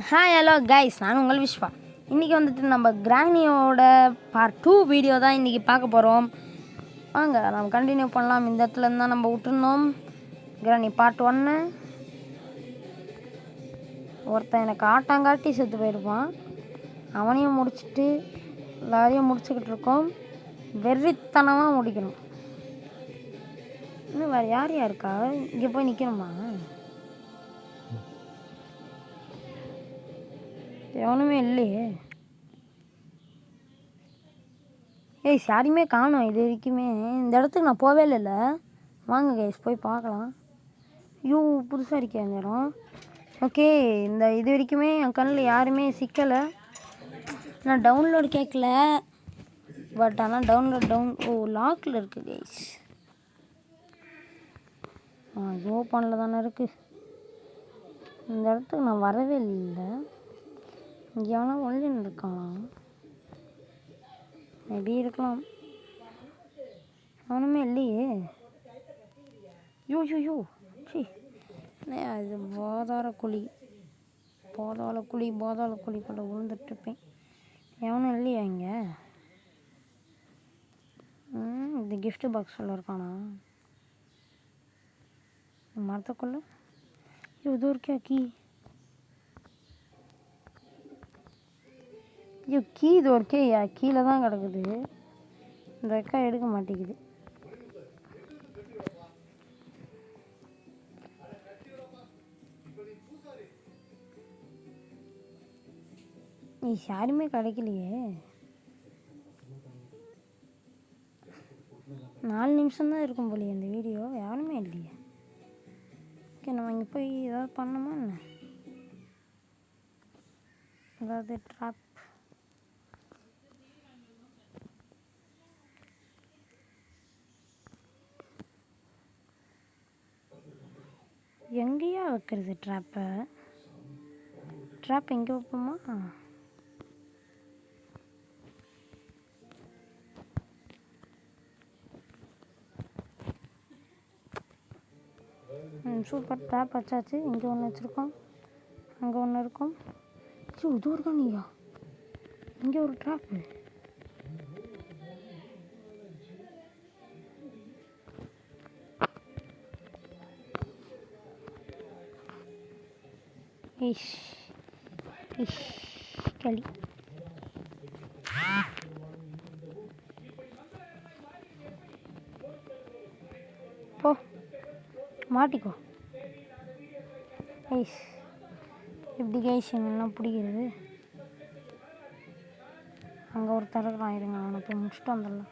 Hi hello guys, நான் உங்கள் விஸ்வா. இன்றைக்கி வந்துட்டு நம்ம கிராணியோட பார்ட் 2 வீடியோ தான் இன்றைக்கி பார்க்க போகிறோம். வாங்க நம்ம கண்டினியூ பண்ணலாம். இந்த இடத்துல இருந்தால் நம்ம விட்டுருந்தோம். கிராணி பார்ட் 1. ஒருத்தன் எனக்கு ஆட்டாங்காட்டி செத்து போயிருப்பான். அவனையும் முடிச்சுட்டு எல்லாரையும் முடிச்சுக்கிட்டு இருக்கோம். வெறித்தனமாக முடிக்கணும். இன்னும் வேறு யார் இருக்கா? இங்கே போய் நிற்கணுமா? எவனுமே இல்லையே. யாரையுமே காணும். இது வரைக்குமே இந்த இடத்துக்கு நான் போவே இல்லைல்ல. வாங்க கைஸ் போய் பார்க்கலாம். ஐயோ புதுசாக இருக்கே அந்த இடம். ஓகே, இது வரைக்குமே என் கண்ணில் யாருமே சிக்கலை. நான் டவுன்லோடு கேட்கல, பட் ஆனால் டவுன் லாக்கில் இருக்குது கைஸ். இது ஓப்பனில் தானே இருக்குது. இந்த இடத்துக்கு நான் வரவே இல்லை. இங்கே எவனா ஒன்லின்னு இருக்கான். மேபி இருக்கலாம். அவனுமே இல்லையே. யூ சி இது பாதாள குழி கூட விழுந்துட்டுருப்பேன். எவனும் இல்லையா இங்கே? இந்த கிஃப்ட் பாக்ஸில் இருக்கானா? மரத்துக்குள்ள இது இருக்கா கீ? கீ இது ஒருக்கே கீழே தான் கிடக்குது. இந்த அக்கா எடுக்க மாட்டேங்குது. யாருமே கிடைக்கலையே. 4 நிமிஷம் தான் இருக்கும் போலியே இந்த வீடியோ. யாருமே இல்லையே. ஓகே, நம்ம இங்கே போய் ஏதாவது பண்ணணுமா என்ன? ஏதாவது ட்ராப் எங்கேயா வைக்கிறது? ட்ராப் எங்கே வைப்போமா? சூப்பர், ட்ராப் வச்சாச்சு. இங்கே ஒன்று வச்சுருக்கோம், அங்கே ஒன்று இருக்கும். இது இருக்கா நீயா? இங்கே ஒரு ட்ராப்பு. களி போ மாட்டிக்கோ. எப்படி கைஸ் என்னெல்லாம் பிடிக்கிறது? அங்கே ஒரு தரக்கலாம். இருங்க, அவனை போய் முடிச்சுட்டு வந்துடலாம்.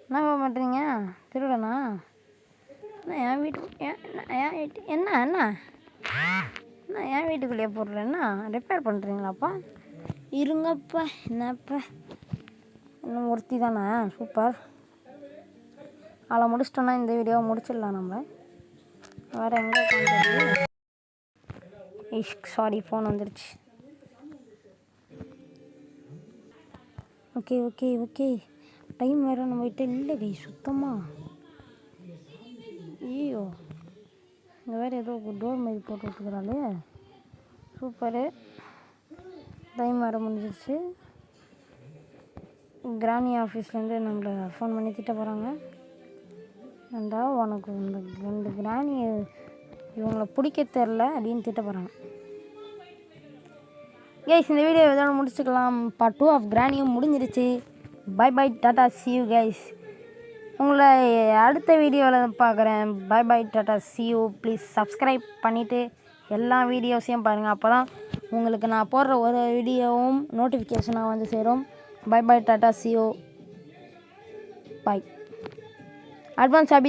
என்ன பண்ணுறீங்க? திருடனா? என் வீட்டு என்ன என் வீட்டுக்குள்ளேயே போடுறேன்னா ரிப்பேர் பண்ணுறீங்களாப்பா? இருங்கப்பா. என்னப்பா இன்னும் ஒருத்தி தானே? சூப்பர். அவளை முடிச்சிட்டோன்னா இந்த வீடியோவை முடிச்சிடலாம். நம்ம வேறு எங்கே பண்ணுறது? சாரி, ஃபோன் வந்துடுச்சு. ஓகே டைம் வேறு நம்மகிட்ட இல்லை கை சுத்தமாக. ஐயோ, இங்கே வேறு ஏதோ டோர் மாதிரி போட்டு விட்டுக்கிறாளே. சூப்பரு. டைம் வேறு முடிஞ்சிருச்சு. கிராணி ஆஃபீஸ்லேருந்து நம்மளை ஃபோன் பண்ணி திட்ட போகிறாங்க. ஏண்டா உனக்கு இந்த 2 கிராணி இவங்களை பிடிக்க தெரில அப்படின்னு திட்ட போகிறாங்க. கைஸ், இந்த வீடியோ இதோட முடிச்சுக்கலாம். பார்ட் 2 ஆஃப் கிராணியும் முடிஞ்சிருச்சு. Bye ta-ta, see you guys. உங்களை அடுத்த வீடியோவில் பார்க்குறேன். Bye ta-ta, see you. Please subscribe பண்ணிவிட்டு எல்லா வீடியோஸையும் பாருங்கள். அப்போ தான் உங்களுக்கு நான் போடுற ஒரு வீடியோவும் நோட்டிஃபிகேஷனாக வந்து சேரும். Bye ta-ta, see you. Bye. Advance